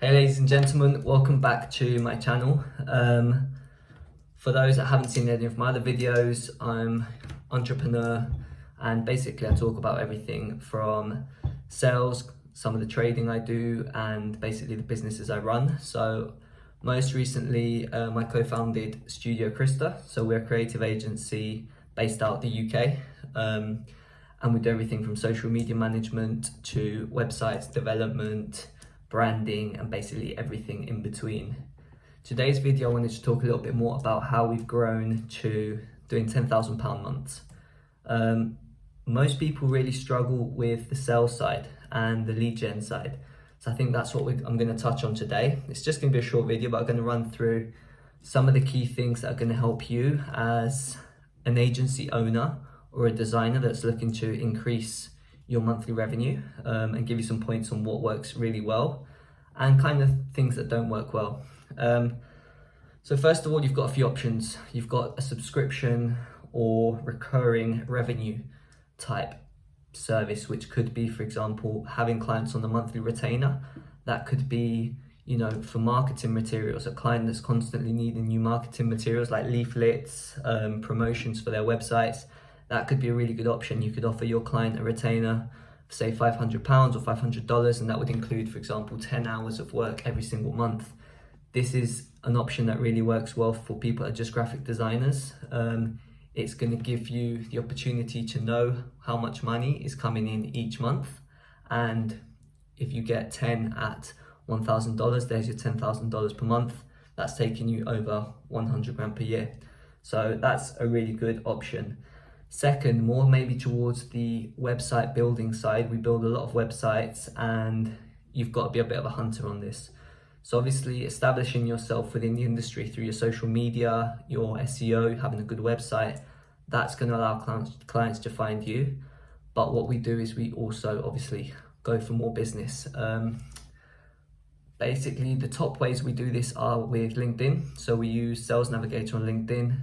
Hey ladies and gentlemen, welcome back to my channel. For those that haven't seen any of my other videos, I'm entrepreneur and basically I talk about everything from sales, some of the trading I do, and basically the businesses I run. So most recently, I co-founded Studio Krista. So we're a creative agency based out of the UK. And we do everything from social media management to websites development, branding, and basically everything in between. Today's video, I wanted to talk a little bit more about how we've grown to doing £10,000 months. Most people really struggle with the sales side and the lead gen side. So I think that's what I'm going to touch on today. It's just going to be a short video, but I'm going to run through some of the key things that are going to help you as an agency owner or a designer that's looking to increase your monthly revenue, and give you some points on what works really well and kind of things that don't work well. So first of all, you've got a few options. You've got a subscription or recurring revenue type service, which could be, for example, having clients on the monthly retainer. That could be, for marketing materials, a client that's constantly needing new marketing materials like leaflets, promotions for their websites. That could be a really good option. You could offer your client a retainer, say £500 or $500, and that would include, for example, 10 hours of work every single month. This is an option that really works well for people that are just graphic designers. It's going to give you the opportunity to know how much money is coming in each month. And if you get 10 at $1,000, there's your $10,000 per month. That's taking you over 100 grand per year. So that's a really good option. Second, more maybe towards the website building side. We build a lot of websites and you've got to be a bit of a hunter on this. So obviously establishing yourself within the industry through your social media, your SEO, having a good website, that's going to allow clients to find you. But what we do is we also obviously go for more business. Basically, the top ways we do this are with LinkedIn. So we use Sales Navigator on LinkedIn.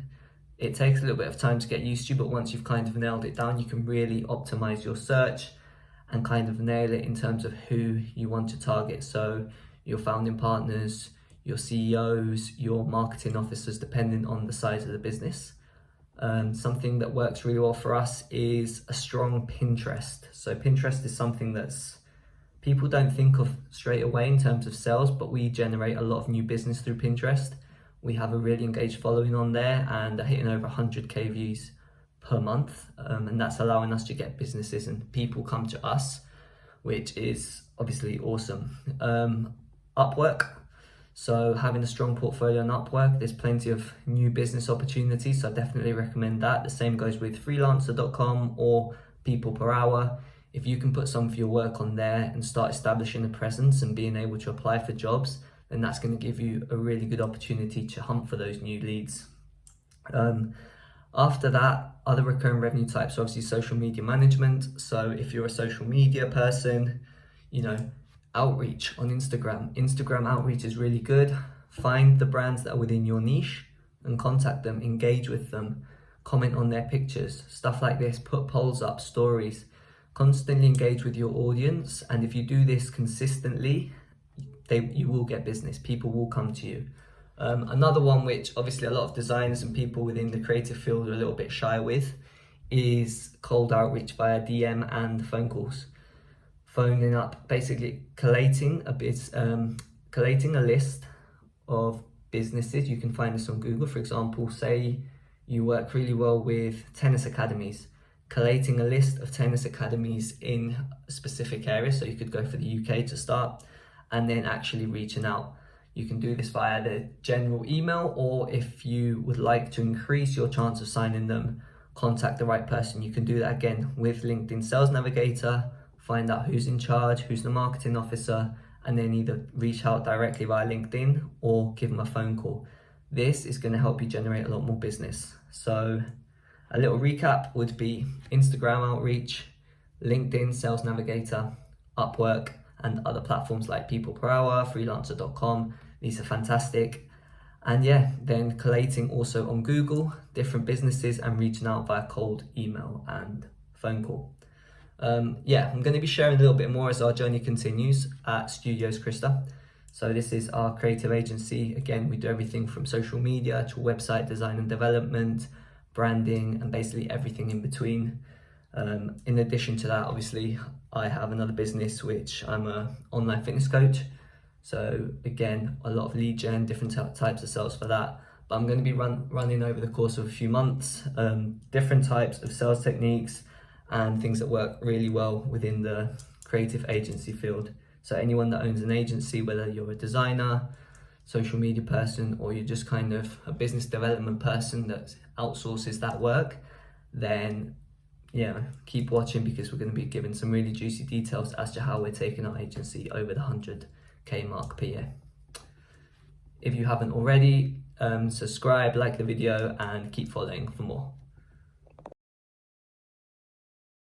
It takes a little bit of time to get used to, but once you've kind of nailed it down, you can really optimize your search and kind of nail it in terms of who you want to target. So your founding partners, your CEOs, your marketing officers, depending on the size of the business. Something that works really well for us is a strong Pinterest. So Pinterest is something that's people don't think of straight away in terms of sales, but we generate a lot of new business through Pinterest. We have a really engaged following on there and are hitting over 100k views per month. And that's allowing us to get businesses and people come to us, which is obviously awesome. Upwork. So having a strong portfolio on Upwork, there's plenty of new business opportunities. So I definitely recommend that. The same goes with freelancer.com or people per hour. If you can put some of your work on there and start establishing a presence and being able to apply for jobs, then that's going to give you a really good opportunity to hunt for those new leads. After that, other recurring revenue types are obviously social media management. So if you're a social media person, outreach on Instagram. Instagram outreach is really good. Find the brands that are within your niche and contact them, engage with them, comment on their pictures, stuff like this, put polls up, stories, constantly engage with your audience. And if you do this consistently, you will get business. People will come to you. Another one which obviously a lot of designers and people within the creative field are a little bit shy with is cold outreach via DM and phone calls. Phoning up, basically collating a list of businesses. You can find this on Google. For example, say you work really well with tennis academies, collating a list of tennis academies in a specific area. So you could go for the UK to start, and then actually reaching out. You can do this via the general email, or if you would like to increase your chance of signing them, contact the right person. You can do that again with LinkedIn Sales Navigator, find out who's in charge, who's the marketing officer, and then either reach out directly via LinkedIn or give them a phone call. This is going to help you generate a lot more business. So a little recap would be Instagram outreach, LinkedIn Sales Navigator, Upwork, and other platforms like People Per Hour, freelancer.com. These are fantastic. And yeah, then collating also on Google, different businesses, and reaching out via cold email and phone call. I'm going to be sharing a little bit more as our journey continues at Studios Krista. So this is our creative agency. Again, we do everything from social media to website design and development, branding, and basically everything in between. In addition to that, obviously, I have another business which I'm an online fitness coach. So again, a lot of lead gen, different types of sales for that. But I'm going to be running over the course of a few months, different types of sales techniques and things that work really well within the creative agency field. So anyone that owns an agency, whether you're a designer, social media person, or you're just kind of a business development person that outsources that work, then yeah, keep watching, because we're going to be giving some really juicy details as to how we're taking our agency over the 100K mark per year. If you haven't already, subscribe, like the video, and keep following for more.